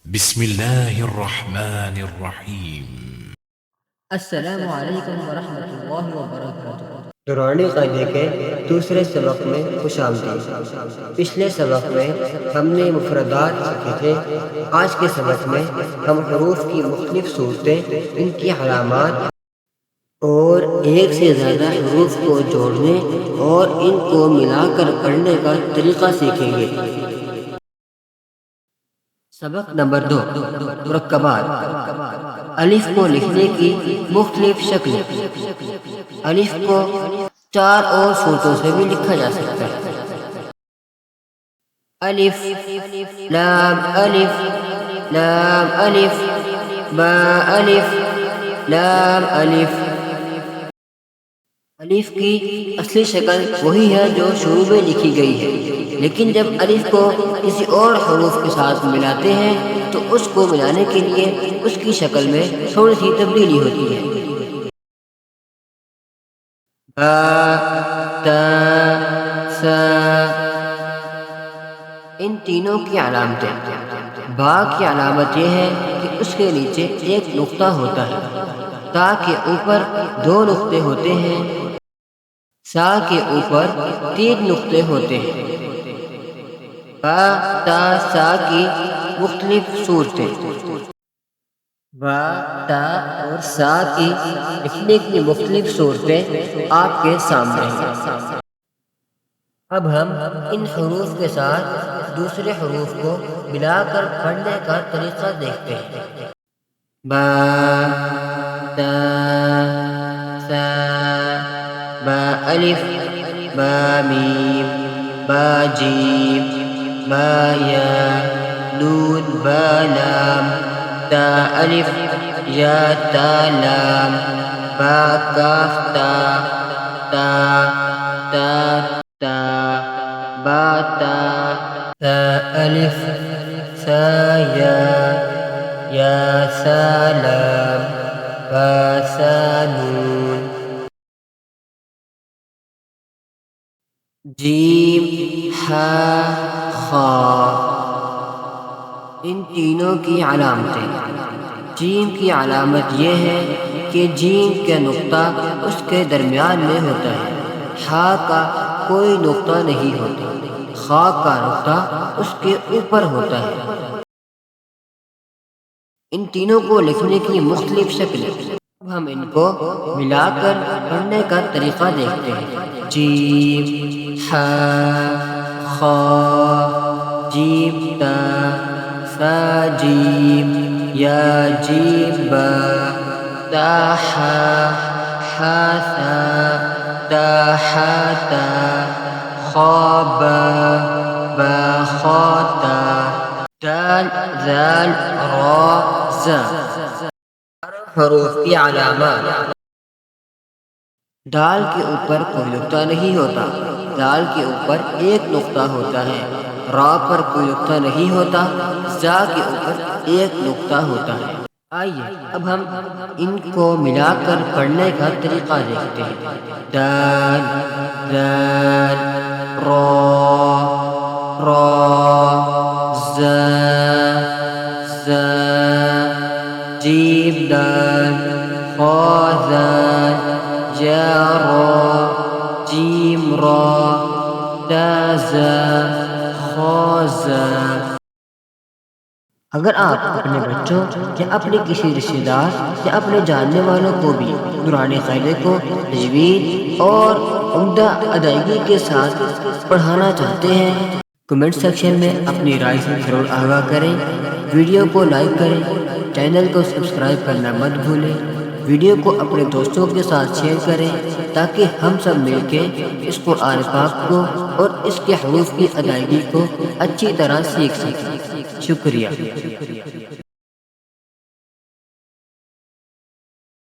بسم الله الرحمن الرحيم. السلام علیکم ورحمۃ اللہ وبرکاتہ۔ دورانی قاعدے کے دوسرے سبق میں خوش آمدید۔ پچھلے سبق میں ہم نے مفردات سیکھے تھے۔ آج کے سبق میں ہم حروف کی مختلف صورتیں، ان کی علامات اور ایک سے زیادہ حروف کو جوڑنے اور ان کو ملا کر پڑھنے کا طریقہ سیکھیں گے۔ سبق نمبر 2، مرکبات۔ الف کو لکھنے کی مختلف شکلیں۔ الف کو 4 اور صورتوں سے بھی لکھا جا سکتا ہے۔ الف، لام الف، لام الف، با الف، لام الف۔ الف کی اصلی شکل وہی ہے جو شروع میں لکھی گئی ہے، لیکن جب الف کو کسی اور حروف کے ساتھ ملاتے ہیں تو اس کو ملانے کے لیے اس کی شکل میں تھوڑی سی تبدیلی ہوتی ہے۔ با، تا، سا۔ ان تینوں کی علامتیں۔ با کی علامت یہ ہے کہ اس کے نیچے ایک نقطہ ہوتا ہے۔ تا کے اوپر 2 نقطے ہوتے ہیں۔ سا کے اوپر 3 نقطے ہوتے ہیں۔ با، تا، سا کی مختلف صورتیں۔ با، تا اور سا کی لکھنے کی مختلف صورتیں آپ کے سامنے ہیں۔ اب ہم ان حروف کے ساتھ دوسرے حروف کو ملا کر پڑھنے کا طریقہ دیکھتے ہیں۔ با، تا، سا، با الف، با میم، با جیم، با یا، نون، با لام، تا الف، یا تا لام، با کاف تا، تا، تا تا، با تا، سا الف، سا یا سا لام، با سا نون۔ جیم، ہا، خا۔ ان تینوں کی علامتیں۔ جیم کی علامت یہ ہے کہ جیم کا نقطہ اس کے درمیان میں ہوتا ہے۔ ہا کا کوئی نقطہ نہیں ہوتا۔ خا کا نقطہ اس کے اوپر ہوتا ہے۔ ان تینوں کو لکھنے کی مختلف شکلیں۔ اب ہم ان کو ملا کر پڑھنے کا طریقہ دیکھتے ہیں۔ جیم، ہا، خا، جیم تا، سا جیم، یا جیم با، تا ہا، ہا سا، تا ہا تا، خا با، با خا تا، دال، ذال، را، زا۔ حروف کی علامات۔ دال کے اوپر کوئی نقطہ نہیں ہوتا۔ دال کے اوپر ایک نقطہ ہوتا ہے۔ را پر کوئی نقطہ نہیں ہوتا۔ زا کے اوپر ایک نقطہ ہوتا ہے۔ آئیے اب ہم ان کو ملا کر پڑھنے کا طریقہ دیکھتے ہیں۔ دال، ذال، را، را، زا، زا، جیم دال، خا ذال، یا را، جیم را، تا زا، خا زا۔ اگر آپ اپنے بچوں یا اپنے کسی رشتہ دار یا اپنے جاننے والوں کو بھی نورانی قاعدے کو تجوید اور عمدہ ادائیگی کے ساتھ پڑھانا چاہتے ہیں، کمنٹ سیکشن میں اپنی رائے سے ضرور آگاہ کریں۔ ویڈیو کو لائک کریں، چینل کو سبسکرائب کرنا مت بھولیں، ویڈیو کو اپنے دوستوں کے ساتھ شیئر کریں تاکہ ہم سب مل کے اس قرآن پاک کو اور اس کے حروف کی ادائیگی کو اچھی طرح سیکھ سکیں۔ شکریہ۔